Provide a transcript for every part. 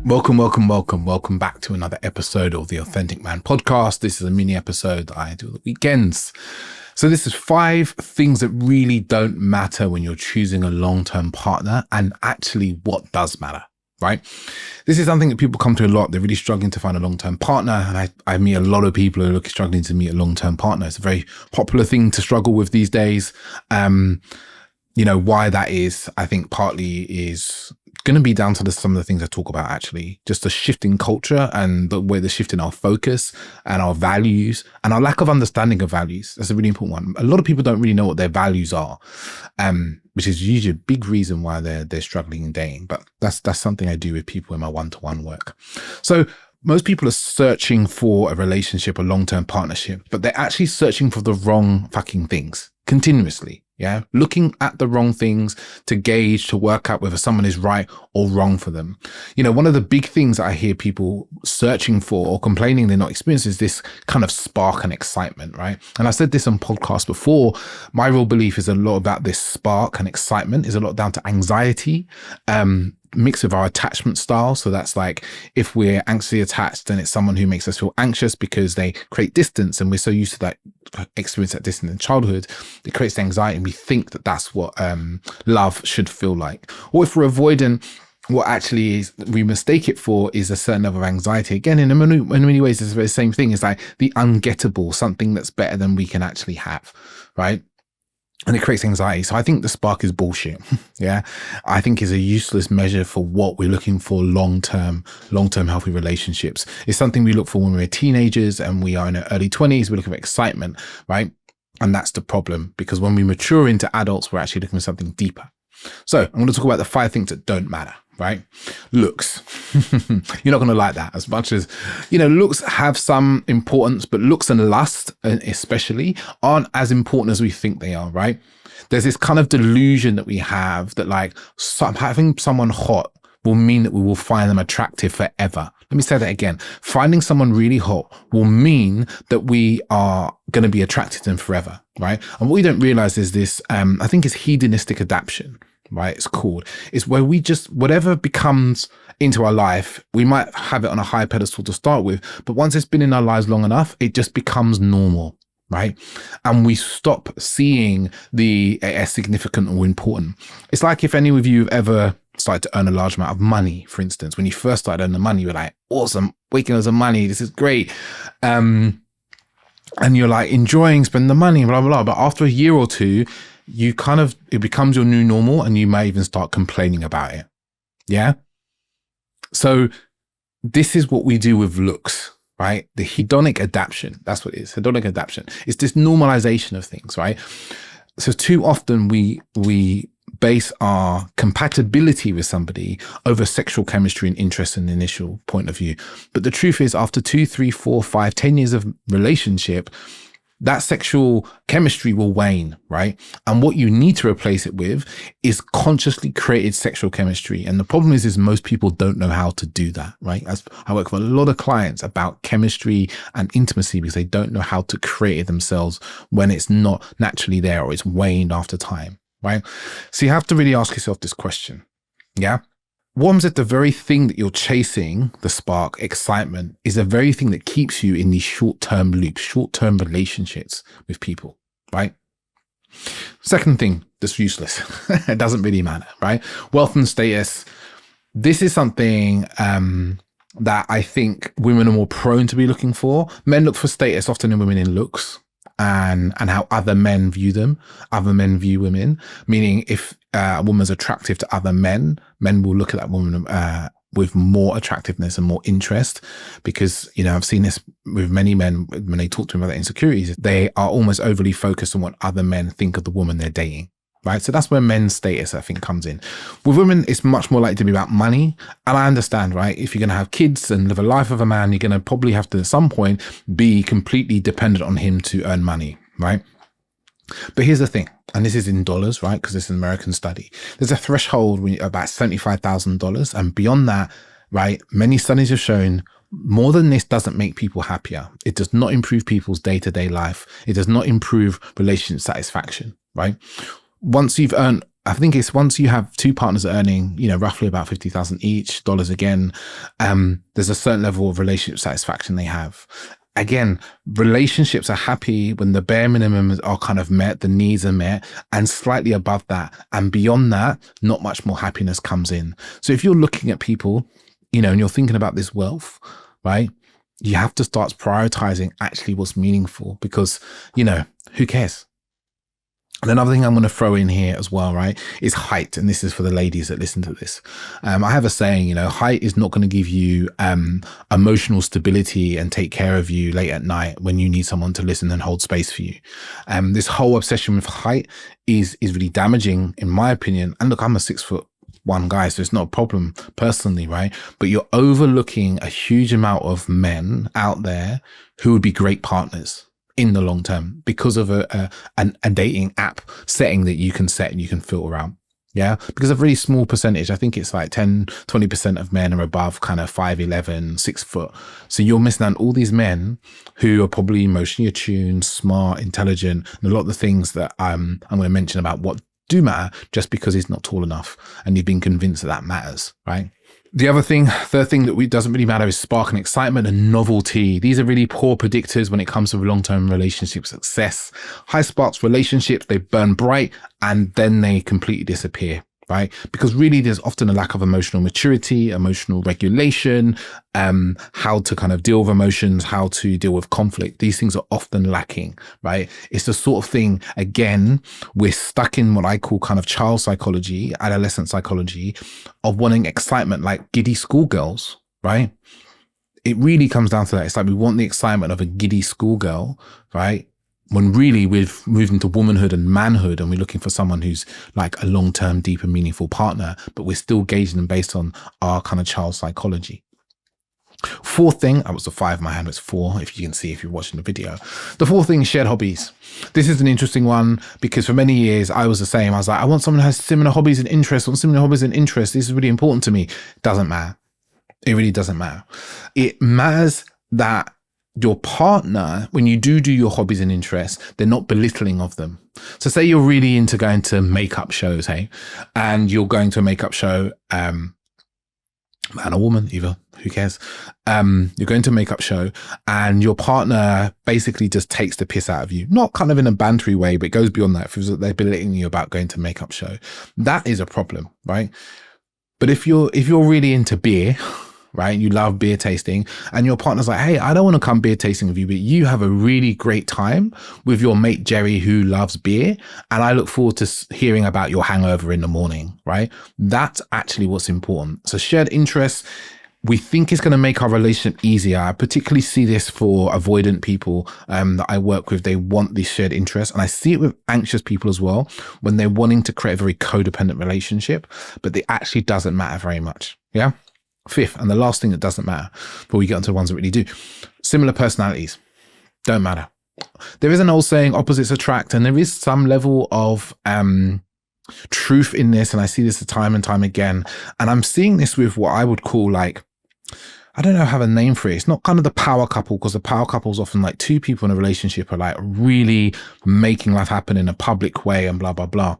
Welcome back to another episode of the Authentic Man podcast. This is a mini episode that I do on the weekends. So this is 5 things that really don't matter when you're choosing a long-term partner, and actually what does matter, right? This is something that people come to a lot. They're really struggling to find a long-term partner. And I meet a lot of people who are struggling to meet a long-term partner. It's a very popular thing to struggle with these days. Why that is, I think partly is going to be down to some of the things I talk about, actually, just the shift in culture and the way the shift in our focus and our values and our lack of understanding of values. That's a really important one. A lot of people don't really know what their values are, which is usually a big reason why they're struggling in dating. But that's something I do with people in my one-to-one work. So most people are searching for a relationship, a long-term partnership, but they're actually searching for the wrong fucking things continuously. Yeah. Looking at the wrong things to gauge, to work out whether someone is right or wrong for them. One of the big things that I hear people searching for or complaining they're not experiencing is this kind of spark and excitement, right? And I said this on podcasts before. My real belief is a lot about this spark and excitement is a lot down to anxiety, mix of our attachment style. So that's like, if we're anxiously attached, then it's someone who makes us feel anxious because they create distance, and we're so used to that experience, that distance in childhood, it creates anxiety, and we think that that's what love should feel like. Or if we're avoidant, what actually is we mistake it for is a certain level of anxiety. Again, in many ways, it's the same thing. It's like the ungettable, something that's better than we can actually have, right? And it creates anxiety. So I think the spark is bullshit. Yeah. I think is a useless measure for what we're looking for long-term healthy relationships. It's something we look for when we're teenagers and we are in our early 20s. We're looking for excitement, right? And that's the problem, because when we mature into adults, we're actually looking for something deeper. So I'm going to talk about the 5 things that don't matter, right? Looks. You're not going to like that as much as, looks have some importance, but looks and lust especially aren't as important as we think they are, right? There's this kind of delusion that we have that having someone hot will mean that we will find them attractive forever. Let me say that again. Finding someone really hot will mean that we are going to be attracted to them forever, right? And what we don't realize is this, I think it's hedonistic adaptation, right? It's called. It's where we just, whatever becomes into our life, we might have it on a high pedestal to start with, but once it's been in our lives long enough, it just becomes normal, right? And we stop seeing as significant or important. It's like if any of you have ever started to earn a large amount of money, for instance. When you first started earning the money, you're like, awesome, waking up some money, this is great. And you're like enjoying spending the money, blah, blah, blah. But after a year or two, it becomes your new normal, and you may even start complaining about it. Yeah. So this is what we do with looks, right? The hedonic adaptation. That's what it is. Hedonic adaptation. It's this normalization of things, right? So too often we base our compatibility with somebody over sexual chemistry and interest in the initial point of view. But the truth is, after 2, 3, 4, 5, 10 years of relationship, that sexual chemistry will wane, right? And what you need to replace it with is consciously created sexual chemistry. And the problem is most people don't know how to do that, right? I work with a lot of clients about chemistry and intimacy because they don't know how to create it themselves when it's not naturally there or it's waned after time, right? So you have to really ask yourself this question, yeah? What is it, the very thing that you're chasing, the spark, excitement, is the very thing that keeps you in these short-term loops, short-term relationships with people, right? Second thing that's useless. It doesn't really matter, right? Wealth and status. This is something that I think women are more prone to be looking for. Men look for status often in women in looks and how other men view them. Other men view women, meaning if a woman's attractive to other men, men will look at that woman with more attractiveness and more interest, because, I've seen this with many men when they talk to me about their insecurities. They are almost overly focused on what other men think of the woman they're dating, right? So that's where men's status, I think, comes in. With women, it's much more likely to be about money. And I understand, right? If you're going to have kids and live a life of a man, you're going to probably have to, at some point, be completely dependent on him to earn money, right? But here's the thing, and this is in dollars, right? Because it's an American study. There's a threshold about $75,000. And beyond that, right, many studies have shown more than this doesn't make people happier. It does not improve people's day-to-day life. It does not improve relationship satisfaction, right? Once you've earned I think it's once you have two partners earning, roughly about 50,000 each, dollars again, there's a certain level of relationship satisfaction they have. Again, relationships are happy when the bare minimums are kind of met, the needs are met, and slightly above that. And beyond that, not much more happiness comes in. So if you're looking at people, and you're thinking about this wealth, right? You have to start prioritizing actually what's meaningful, because, who cares? And another thing I'm going to throw in here as well, right, is height. And this is for the ladies that listen to this. I have a saying, height is not going to give you emotional stability and take care of you late at night when you need someone to listen and hold space for you. This whole obsession with height is really damaging, in my opinion. And look, I'm a 6'1" guy, so it's not a problem personally, right? But you're overlooking a huge amount of men out there who would be great partners in the long term because of a dating app setting that you can set and you can filter out. Yeah. Because a really small percentage, I think it's like 10-20% of men are above kind of 5'11", 6 foot. So you're missing out on all these men who are probably emotionally attuned, smart, intelligent, and a lot of the things that I'm going to mention about what do matter just because he's not tall enough and you've been convinced that matters, right? Third thing that doesn't really matter is spark and excitement and novelty. These are really poor predictors when it comes to long-term relationship success. High sparks relationships, they burn bright and then they completely disappear, right? Because really there's often a lack of emotional maturity, emotional regulation, how to kind of deal with emotions, how to deal with conflict. These things are often lacking, right? It's the sort of thing, again, we're stuck in what I call kind of child psychology, adolescent psychology of wanting excitement like giddy schoolgirls, right? It really comes down to that. It's like we want the excitement of a giddy schoolgirl, right? When really we've moved into womanhood and manhood and we're looking for someone who's like a long-term, deep and meaningful partner, but we're still gauging them based on our kind of child psychology. Fourth thing, I was a 5, my hand was 4, if you can see if you're watching the video. The fourth thing is shared hobbies. This is an interesting one because for many years I was the same. I was like, I want someone who has similar hobbies and interests. This is really important to me. It doesn't matter. It really doesn't matter. It matters that your partner, when you do your hobbies and interests, they're not belittling of them. So say you're really into going to makeup shows, hey, and you're going to a makeup show, man or woman, either, who cares? You're going to a makeup show and your partner basically just takes the piss out of you. Not kind of in a bantery way, but it goes beyond that. If they're belittling you about going to a makeup show, that is a problem, right? But if you're really into beer, right, you love beer tasting and your partner's like, hey, I don't want to come beer tasting with you, but you have a really great time with your mate Jerry who loves beer and I look forward to hearing about your hangover in the morning, right? That's actually what's important. So shared interests, we think is going to make our relationship easier. I particularly see this for avoidant people that I work with. They want these shared interests. And I see it with anxious people as well, when they're wanting to create a very codependent relationship, but it actually doesn't matter very much. Yeah. Fifth, and the last thing that doesn't matter, but we get onto the ones that really do. Similar personalities don't matter. There is an old saying, opposites attract, and there is some level of truth in this. And I see this time and time again. And I'm seeing this with what I would call like, I don't know, have a name for it. It's not kind of the power couple, because the power couple is often like two people in a relationship are like really making life happen in a public way and blah, blah, blah.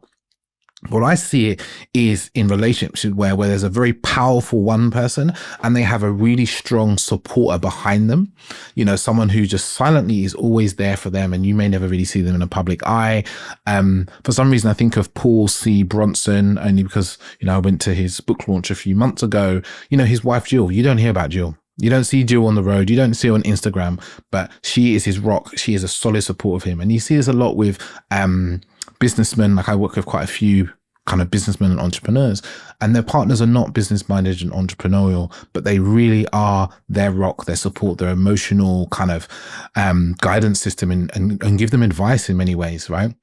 What I see it is in relationships where there's a very powerful one person and they have a really strong supporter behind them. You know, someone who just silently is always there for them and you may never really see them in a public eye. For some reason, I think of Paul C. Bronson, only because, you know, I went to his book launch a few months ago. You know, his wife, Jill, you don't hear about Jill. You don't see Jill on the road. You don't see her on Instagram, but she is his rock. She is a solid support of him. And you see this a lot with businessmen. Like I work with quite a few kind of businessmen and entrepreneurs, and their partners are not business-minded and entrepreneurial, but they really are their rock, their support, their emotional kind of guidance system and give them advice in many ways, right?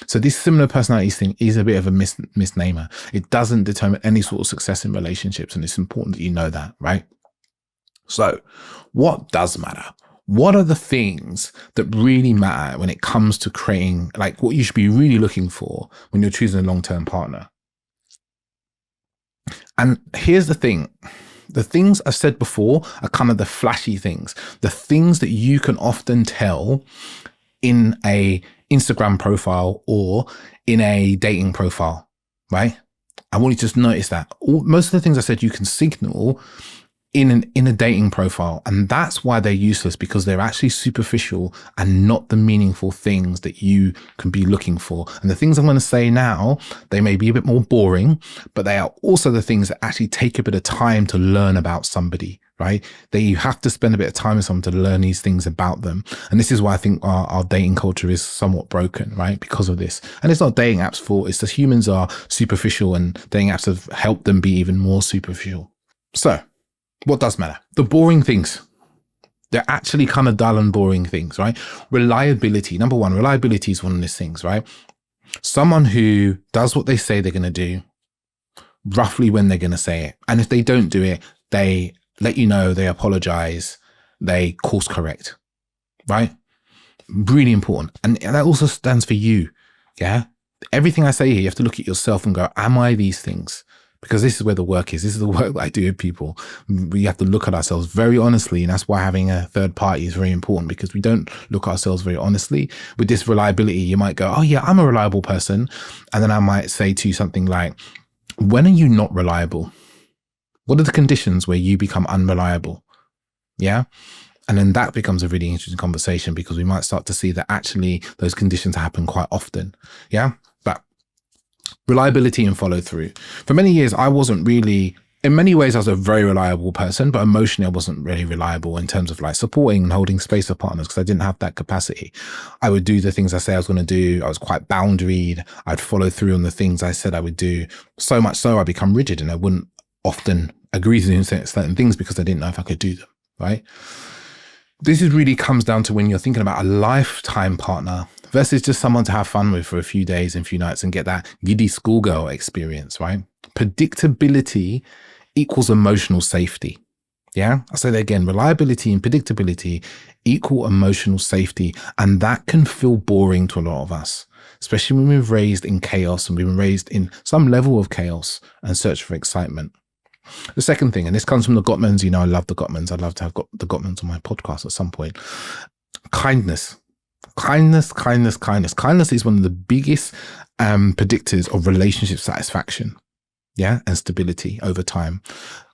So this similar personalities thing is a bit of a misnomer. It doesn't determine any sort of success in relationships, and it's important that you know that, right? So what does matter? What are the things that really matter when it comes to creating, like what you should be really looking for when you're choosing a long-term partner? And here's the thing. The things I've said before are kind of the flashy things, the things that you can often tell in a Instagram profile or in a dating profile. right? I want you to just notice that most of the things I said you can signal in a dating profile, and that's why they're useless, because they're actually superficial and not the meaningful things that you can be looking for. And the things I'm going to say now, they may be a bit more boring, but they are also the things that actually take a bit of time to learn about somebody, right? That you have to spend a bit of time with someone to learn these things about them. And this is why I think our dating culture is somewhat broken, right? Because of this. And it's not dating apps' fault. It's just humans are superficial, and dating apps have helped them be even more superficial. So what does matter? The boring things. They're actually kind of dull and boring things, right? Reliability. Number one, reliability is one of these things, right? Someone who does what they say they're going to do, roughly when they're going to say it. And if they don't do it, they let you know, they apologize, they course correct, right? Really important. And that also stands for you, yeah? Everything I say here, you have to look at yourself and go, am I these things? Because this is where the work is. This is the work that I do with people. We have to look at ourselves very honestly. And that's why having a third party is very important, because we don't look at ourselves very honestly. With this reliability, you might go, oh yeah, I'm a reliable person. And then I might say to you something like, when are you not reliable? What are the conditions where you become unreliable? Yeah. And then that becomes a really interesting conversation, because we might start to see that actually those conditions happen quite often. Yeah. But reliability and follow through. For many years, I wasn't really, in many ways, I was a very reliable person, but emotionally, I wasn't really reliable in terms of like supporting and holding space for partners, because I didn't have that capacity. I would do the things I say I was going to do. I was quite boundaried. I'd follow through on the things I said I would do. So much so I become rigid, and I wouldn't often agree to do certain things because I didn't know if I could do them, right? This is really comes down to when you're thinking about a lifetime partner versus just someone to have fun with for a few days and a few nights and get that giddy schoolgirl experience, right? Predictability equals emotional safety. Yeah, I'll say that again. Reliability and predictability equal emotional safety. And that can feel boring to a lot of us, especially when we're raised in chaos and we've been raised in some level of chaos and search for excitement. The second thing, and this comes from the Gottmans, you know, I love the Gottmans. I'd love to have got the Gottmans on my podcast at some point. Kindness. Kindness is one of the biggest predictors of relationship satisfaction, yeah, and stability over time.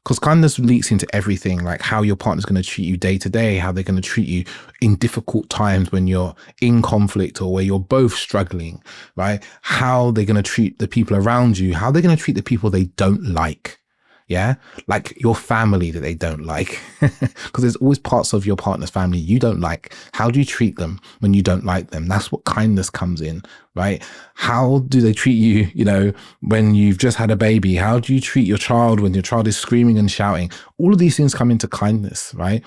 Because kindness leaks into everything, like how your partner's going to treat you day to day, how they're going to treat you in difficult times when you're in conflict or where you're both struggling, right? How they're going to treat the people around you, how they're going to treat the people they don't like. Yeah, like your family that they don't like, because there's always parts of your partner's family you don't like. How do you treat them when you don't like them? That's what kindness comes in, right? How do they treat you, you know, when you've just had a baby? How do you treat your child when your child is screaming and shouting? All of these things come into kindness, right?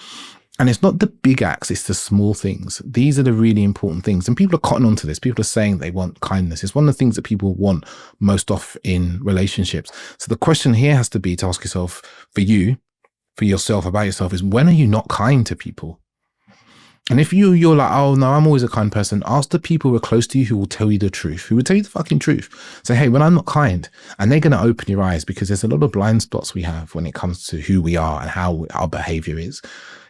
And it's not the big acts, it's the small things. These are the really important things. And people are cotton onto this. People are saying they want kindness. It's one of the things that people want most of in relationships. So the question here has to be to ask yourself, for you, for yourself, about yourself, is when are you not kind to people? And if you're like, oh no, I'm always a kind person, ask the people who are close to you who will tell you the truth, who will tell you the fucking truth. Say, hey, when I'm not kind, and they're going to open your eyes, because there's a lot of blind spots we have when it comes to who we are and how our behavior is.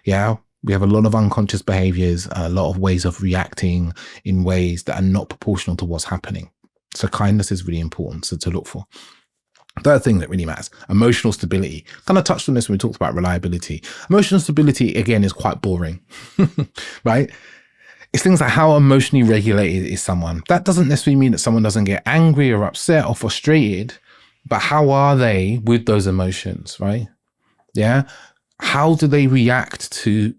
Yeah, we have a lot of unconscious behaviors, a lot of ways of reacting in ways that are not proportional to what's happening. So kindness is really important to look for. Third thing that really matters, emotional stability. Kind of touched on this when we talked about reliability. Emotional stability, again, is quite boring, right? It's things like how emotionally regulated is someone. That doesn't necessarily mean that someone doesn't get angry or upset or frustrated, but how are they with those emotions, right? Yeah. How do they react to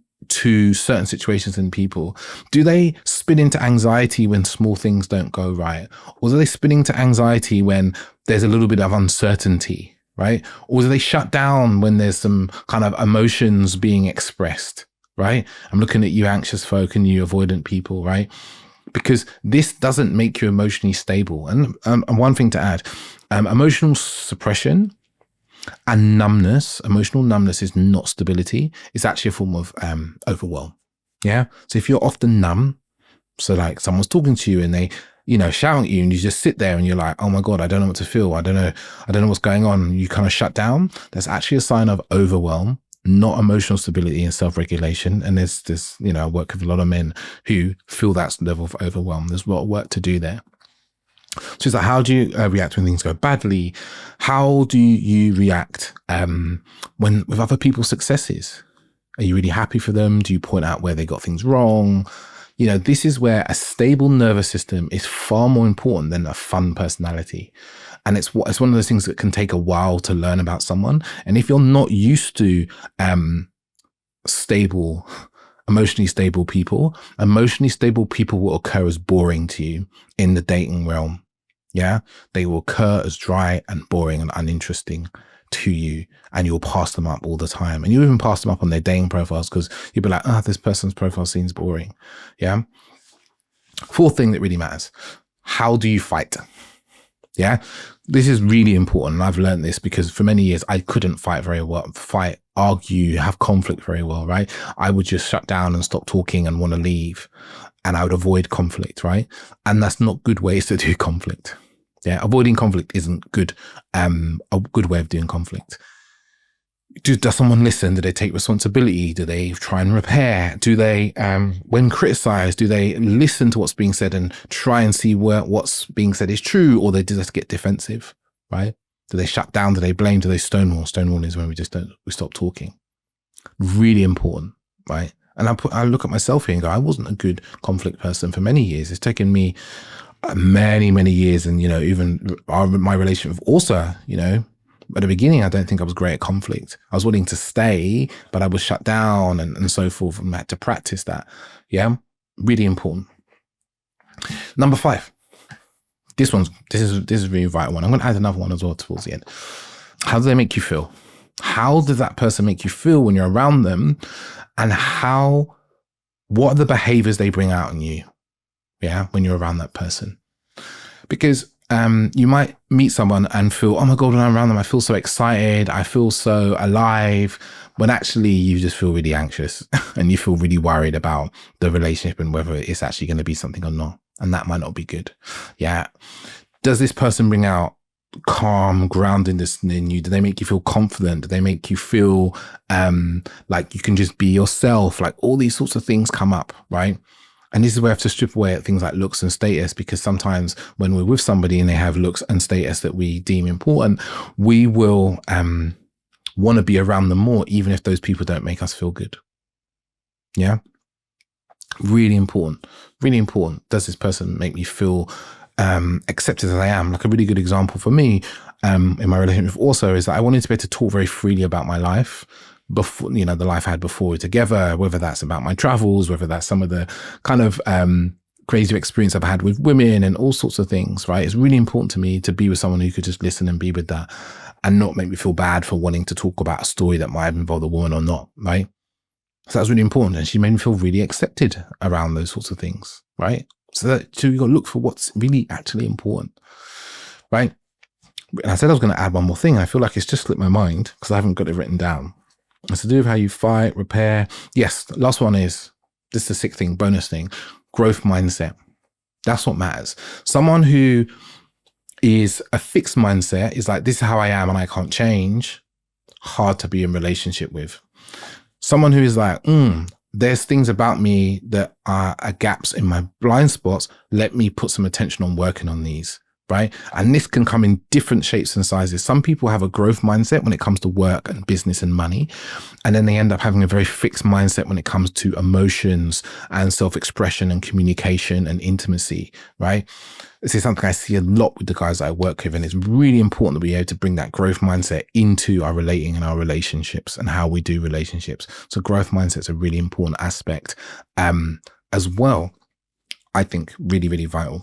certain situations and people? Do they spin into anxiety when small things don't go right? Or do they spin into anxiety when there's a little bit of uncertainty, right? Or do they shut down when there's some kind of emotions being expressed, right? I'm looking at you anxious folk and you avoidant people, right? Because this doesn't make you emotionally stable. And one thing to add, emotional suppression and numbness, emotional numbness is not stability. It's actually a form of overwhelm. Yeah. So if you're often numb, so like someone's talking to you and they, you know, shout at you and you just sit there and you're like, oh my God, I don't know what to feel. I don't know what's going on. You kind of shut down. That's actually a sign of overwhelm, not emotional stability and self-regulation. And there's this, you know, I work with a lot of men who feel that level of overwhelm. There's a lot of work to do there. So it's like, how do you react when things go badly? How do you react when with other people's successes? Are you really happy for them? Do you point out where they got things wrong? You know, this is where a stable nervous system is far more important than a fun personality. And it's one of those things that can take a while to learn about someone. And if you're not used to emotionally stable people will occur as boring to you in the dating realm. Yeah, they will occur as dry and boring and uninteresting to you, and you'll pass them up all the time. And you even pass them up on their dating profiles because you'll be like, this person's profile seems boring. Yeah. Fourth thing that really matters: how do you fight? Yeah, this is really important. I've learned this because for many years I couldn't argue, have conflict very well, right? I would just shut down and stop talking and want to leave, and I would avoid conflict, right? And that's not good ways to do conflict. Yeah, avoiding conflict isn't good. A good way of doing conflict. Does someone listen? Do they take responsibility? Do they try and repair? Do they, when criticized, do they listen to what's being said and try and see what's being said is true, or they just get defensive, right? Do they shut down? Do they blame? Do they stonewall? Stonewall is when we stop talking. Really important, right? And I look at myself here and go, I wasn't a good conflict person for many years. It's taken me many, many years. And, you know, even my relationship with Orsa, you know, at the beginning, I don't think I was great at conflict. I was willing to stay, but I was shut down and so forth, and I had to practice that. Yeah, really important. Number 5. This is really vital one. I'm going to add another one as well towards the end. How do they make you feel? How does that person make you feel when you're around them? And what are the behaviors they bring out in you? Yeah, when you're around that person. Because you might meet someone and feel, oh my God, when I'm around them, I feel so excited. I feel so alive. When actually you just feel really anxious and you feel really worried about the relationship and whether it's actually going to be something or not. And that might not be good. Yeah. Does this person bring out calm, groundedness in you? Do they make you feel confident? Do they make you feel like you can just be yourself? Like all these sorts of things come up, right? And this is where I have to strip away at things like looks and status, because sometimes when we're with somebody and they have looks and status that we deem important, we will want to be around them more, even if those people don't make us feel good. Yeah. Really important. Really important. Does this person make me feel accepted as I am? Like a really good example for me in my relationship also is that I wanted to be able to talk very freely about my life before, you know, the life I had before we were together, whether that's about my travels, whether that's some of the kind of crazy experience I've had with women and all sorts of things, right? It's really important to me to be with someone who could just listen and be with that and not make me feel bad for wanting to talk about a story that might have involved a woman or not, right? So that's really important. And she made me feel really accepted around those sorts of things, right? So you got to look for what's really actually important, right? And I said I was going to add one more thing. And I feel like it's just slipped my mind because I haven't got it written down. It's to do with how you fight, repair. Yes, last one is, this is the 6th thing, bonus thing, growth mindset. That's what matters. Someone who is a fixed mindset is like, this is how I am and I can't change. Hard to be in relationship with. Someone who is like, there's things about me that are gaps in my blind spots. Let me put some attention on working on these. Right. And this can come in different shapes and sizes. Some people have a growth mindset when it comes to work and business and money. And then they end up having a very fixed mindset when it comes to emotions and self-expression and communication and intimacy. Right. This is something I see a lot with the guys that I work with. And it's really important that we're able to bring that growth mindset into our relating and our relationships and how we do relationships. So growth mindset is a really important aspect as well. I think really, really vital.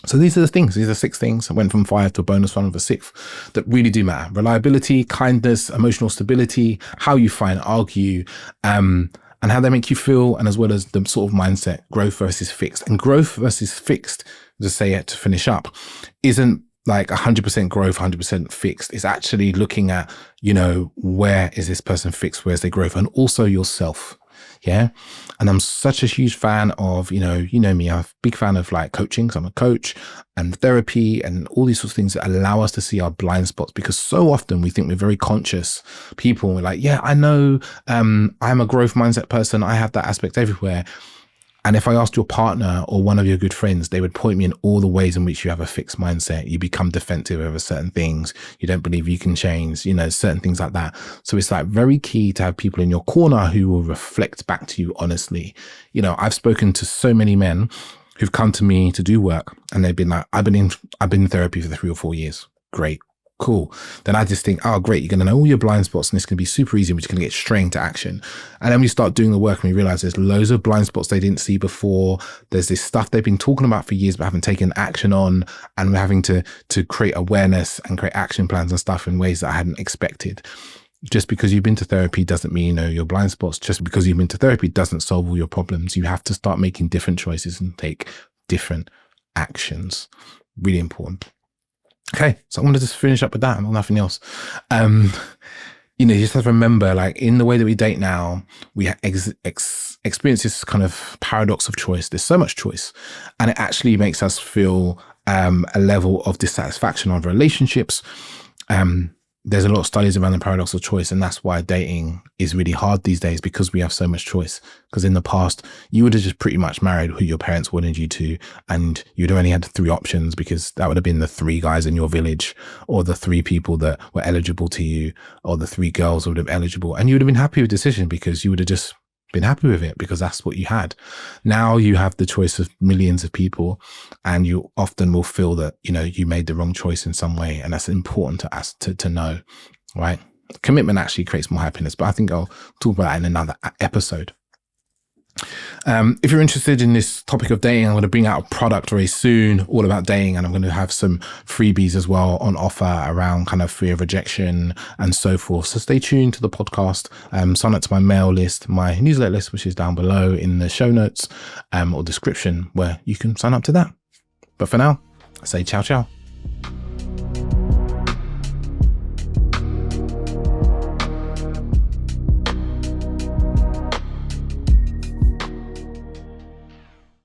So these are the things, these are 6 things. I went from 5 to a bonus one of a 6th that really do matter. Reliability, kindness, emotional stability, how you find, argue, and how they make you feel, and as well as the sort of mindset, growth versus fixed. And growth versus fixed, to say it, to finish up, isn't like 100% growth, 100% fixed. It's actually looking at, you know, where is this person fixed, where's their growth, and also yourself. Yeah. And I'm such a huge fan of, you know me, I'm a big fan of like coaching. So I'm a coach and therapy and all these sorts of things that allow us to see our blind spots, because so often we think we're very conscious people. And we're like, yeah, I know, I'm a growth mindset person. I have that aspect everywhere. And if I asked your partner or one of your good friends, they would point me in all the ways in which you have a fixed mindset. You become defensive over certain things. You don't believe you can change, certain things like that. So it's like very key to have people in your corner who will reflect back to you honestly. I've spoken to so many men who've come to me to do work and they've been like, I've been in therapy for 3 or 4 years. Great. Cool. Then I just think, oh, great. You're going to know all your blind spots and it's going to be super easy. We're just going to get straight into action. And then we start doing the work and we realize there's loads of blind spots they didn't see before. There's this stuff they've been talking about for years, but haven't taken action on. And we're having to create awareness and create action plans and stuff in ways that I hadn't expected. Just because you've been to therapy doesn't mean you know your blind spots. Just because you've been to therapy doesn't solve all your problems. You have to start making different choices and take different actions. Really important. Okay, so I want to just finish up with that and nothing else. You just have to remember, like in the way that we date now, we experience this kind of paradox of choice. There's so much choice, and it actually makes us feel a level of dissatisfaction of relationships. There's a lot of studies around the paradox of choice, and that's why dating is really hard these days, because we have so much choice. Because in the past, you would have just pretty much married who your parents wanted you to, and you'd only had 3 options, because that would have been the 3 guys in your village, or the 3 people that were eligible to you, or the 3 girls who would have been eligible, and you would have been happy with the decision because you would have just been happy with it because that's what you had. Now you have the choice of millions of people, and you often will feel that, you made the wrong choice in some way. And that's important to us to know, right? Commitment actually creates more happiness, but I think I'll talk about that in another episode. If you're interested in this topic of dating, I'm going to bring out a product very soon all about dating, and I'm going to have some freebies as well on offer around kind of fear of rejection and so forth. So stay tuned to the podcast, sign up to my mail list, my newsletter list, which is down below in the show notes or description, where you can sign up to that. But for now, I say ciao, ciao.